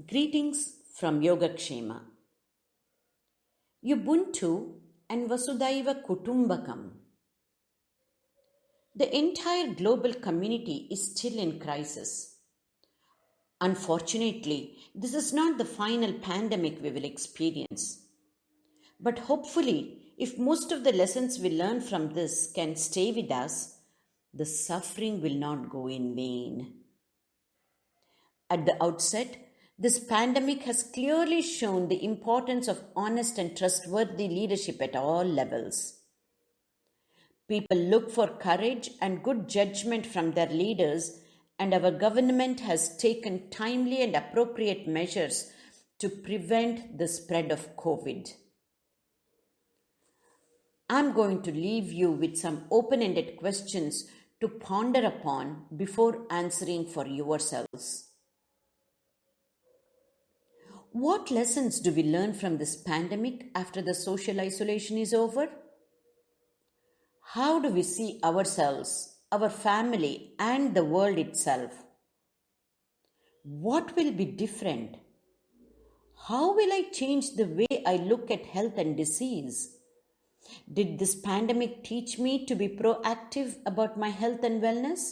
Greetings from Yogakshema. Ubuntu and Vasudhaiva Kutumbakam. The entire global community is still in crisis. Unfortunately, this is not the final pandemic we will experience. But hopefully, if most of the lessons we learn from this can stay with us, the suffering will not go in vain. At the outset, this pandemic has clearly shown the importance of honest and trustworthy leadership at all levels. People look for courage and good judgment from their leaders, and our government has taken timely and appropriate measures to prevent the spread of COVID. I'm going to leave you with some open-ended questions to ponder upon before answering for yourselves. What lessons do we learn from this pandemic after the social isolation is over? How do we see ourselves, our family, and the world itself? What will be different? How will I change the way I look at health and disease? Did this pandemic teach me to be proactive about my health and wellness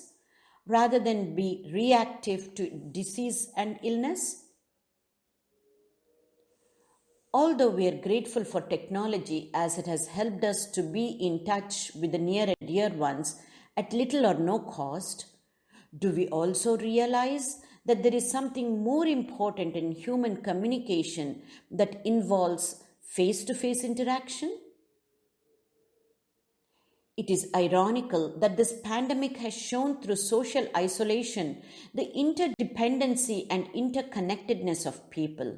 rather than be reactive to disease and illness? Although we are grateful for technology as it has helped us to be in touch with the near and dear ones at little or no cost, do we also realize that there is something more important in human communication that involves face-to-face interaction? It is ironical that this pandemic has shown through social isolation the interdependency and interconnectedness of people.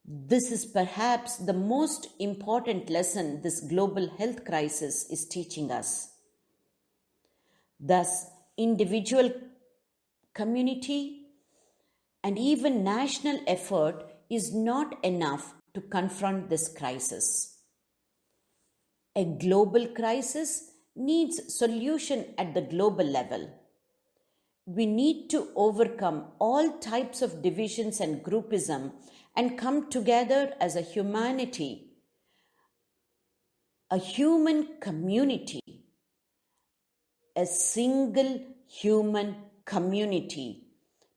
This is perhaps the most important lesson this global health crisis is teaching us. Thus, individual, community, and even national effort is not enough to confront this crisis. A global crisis needs solution at the global level. We need to overcome all types of divisions and groupism and come together as a humanity, a human community, a single human community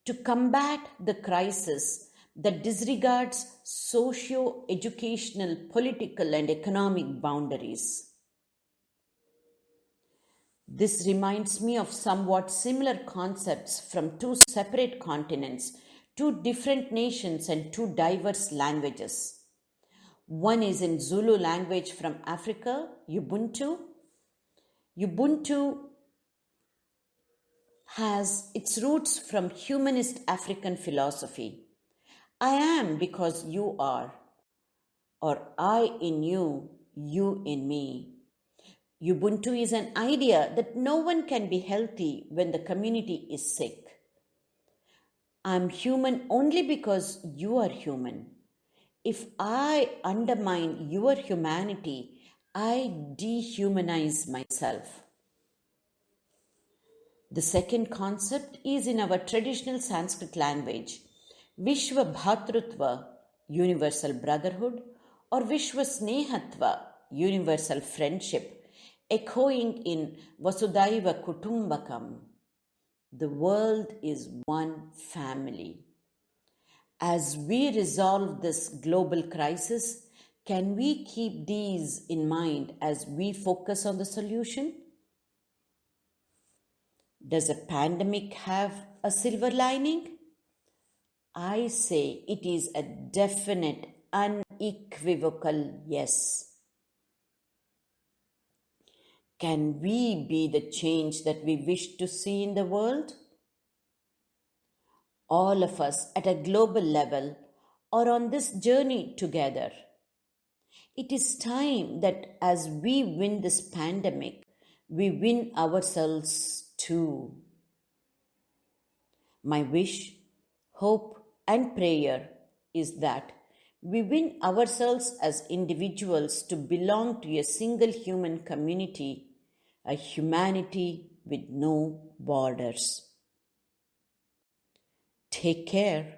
to combat the crisis that disregards socio-educational, political, and economic boundaries. This reminds me of somewhat similar concepts from two separate continents, two different nations, and two diverse languages. One is in Zulu language from Africa, Ubuntu. Ubuntu has its roots from humanist African philosophy. I am because you are, or I in you, you in me. Ubuntu is an idea that no one can be healthy when the community is sick. I'm human only because you are human. If I undermine your humanity, I dehumanize myself. The second concept is in our traditional Sanskrit language, Vishwa Bhatrutva, universal brotherhood, or Vishwa Snehatva, universal friendship, echoing in Vasudhaiva Kutumbakam. The world is one family. As we resolve this global crisis, can we keep these in mind as we focus on the solution? Does a pandemic have a silver lining? I say it is a definite, unequivocal yes. Can we be the change that we wish to see in the world? All of us at a global level are on this journey together. It is time that as we win this pandemic, we win ourselves too. My wish, hope, and prayer is that we win ourselves as individuals to belong to a single human community, a humanity with no borders. Take care.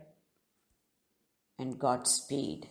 and Godspeed.